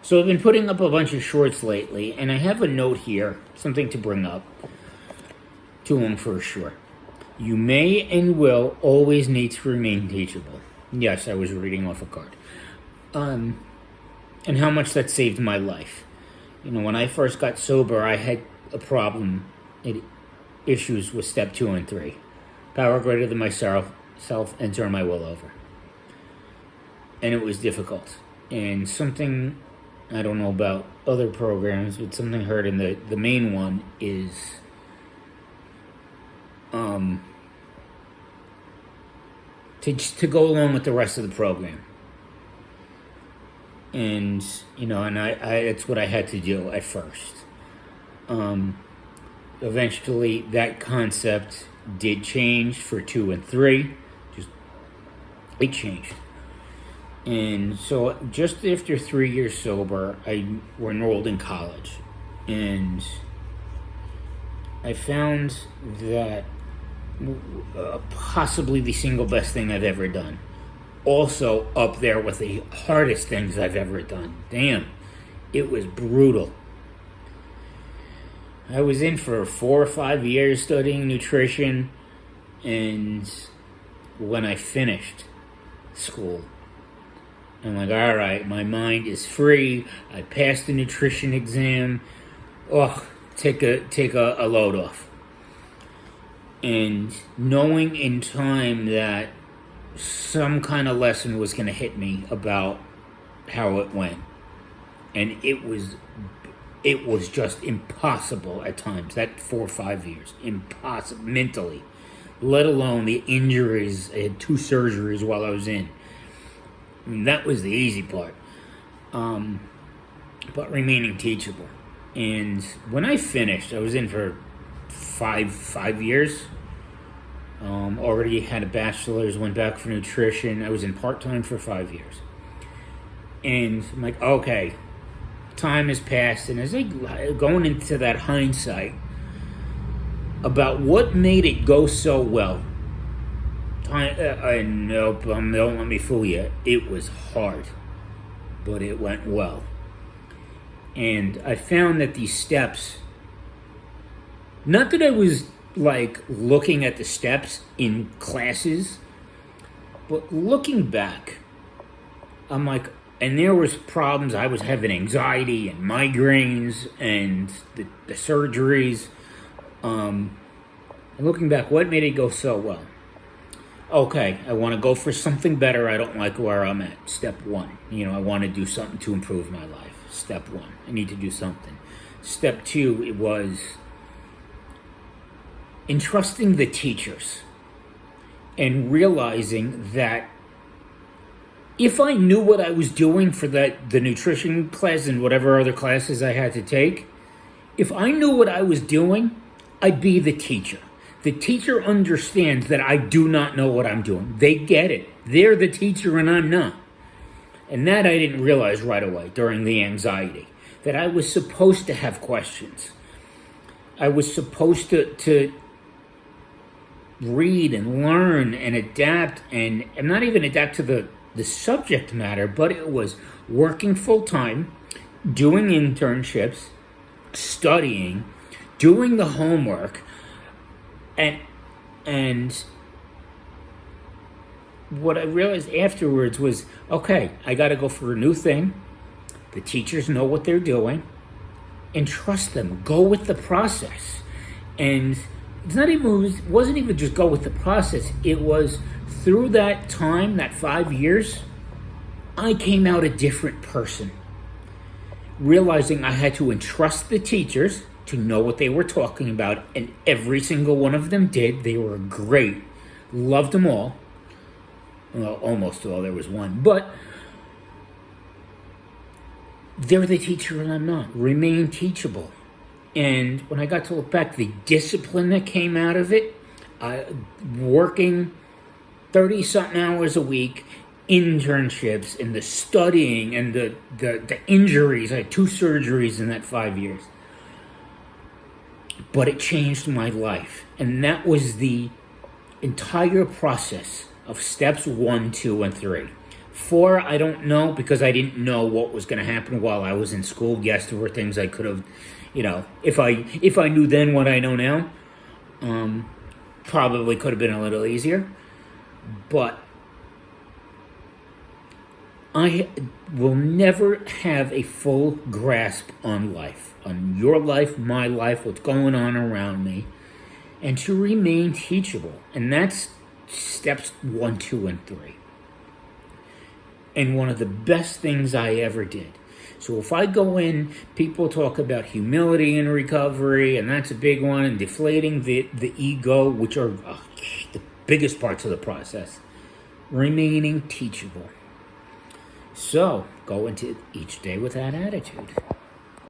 So I've been putting up a bunch of shorts lately, and I have a note here, something to bring up. Too long for a short. You may and will always need to remain teachable. Yes, I was reading off a card. And how much that saved my life. You know, when I first got sober, I had a problem, issues with step 2 and 3. Power greater than myself, and turn my will over. And it was difficult. And something, I don't know about other programs, but something I heard in the main one is to go along with the rest of the program. And, you know, and I it's what I had to do at first. Eventually, that concept did change for 2 and 3. It changed. And so just after 3 years sober, I were enrolled in college. And I found that possibly the single best thing I've ever done. Also up there with the hardest things I've ever done. Damn, it was brutal. I was in for 4 or 5 years studying nutrition, and when I finished school, I'm like, all right, my mind is free. I passed the nutrition exam. Oh, take a load off. And knowing in time that some kind of lesson was going to hit me about how it went. And it was just impossible at times, that 4 or 5 years. Impossible, mentally. Let alone the injuries. I had 2 surgeries while I was in. And that was the easy part. But remaining teachable. And when I finished, I was in for five years. Already had a bachelor's, went back for nutrition. I was in part-time for 5 years. And I'm like, okay, time has passed. And as I going into that hindsight about what made it go so well, nope, don't let me fool you. It was hard, but it went well. And I found that these steps, not that I was like looking at the steps in classes, but looking back, I'm like, and there was problems. I was having anxiety and migraines and the surgeries. And looking back, what made it go so well? Okay, I want to go for something better. I don't like where I'm at. Step 1. You know, I want to do something to improve my life. Step 1. I need to do something. Step 2, it was entrusting the teachers and realizing that if I knew what I was doing for the nutrition class and whatever other classes I had to take, if I knew what I was doing, I'd be the teacher. The teacher understands that I do not know what I'm doing. They get it. They're the teacher and I'm not. And that I didn't realize right away during the anxiety, that I was supposed to have questions. I was supposed to read and learn and adapt, and not even adapt to the subject matter, but it was working full-time, doing internships, studying, doing the homework, and what I realized afterwards was, okay, I got to go for a new thing. The teachers know what they're doing, and trust them. Go with the process. And it wasn't even just go with the process. It was through that time, that 5 years, I came out a different person. Realizing I had to entrust the teachers to know what they were talking about, and every single one of them did. They were great. Loved them all. Well, almost all. There was one. But they're the teacher and I'm not. Remain teachable. And when I got to look back, the discipline that came out of it, working 30-something hours a week, internships, and the studying, and the injuries. I had 2 surgeries in that 5 years. But it changed my life. And that was the entire process of steps 1, 2, and 3. 4, I don't know, because I didn't know what was going to happen while I was in school. Yes, there were things I could have, if I knew then what I know now, probably could have been a little easier. But I will never have a full grasp on life, on your life, my life, what's going on around me, and to remain teachable. And that's steps 1, 2, and 3. And one of the best things I ever did. So if I go in, people talk about humility in recovery, and that's a big one, and deflating the ego, which are the biggest parts of the process. Remaining teachable. So go into each day with that attitude.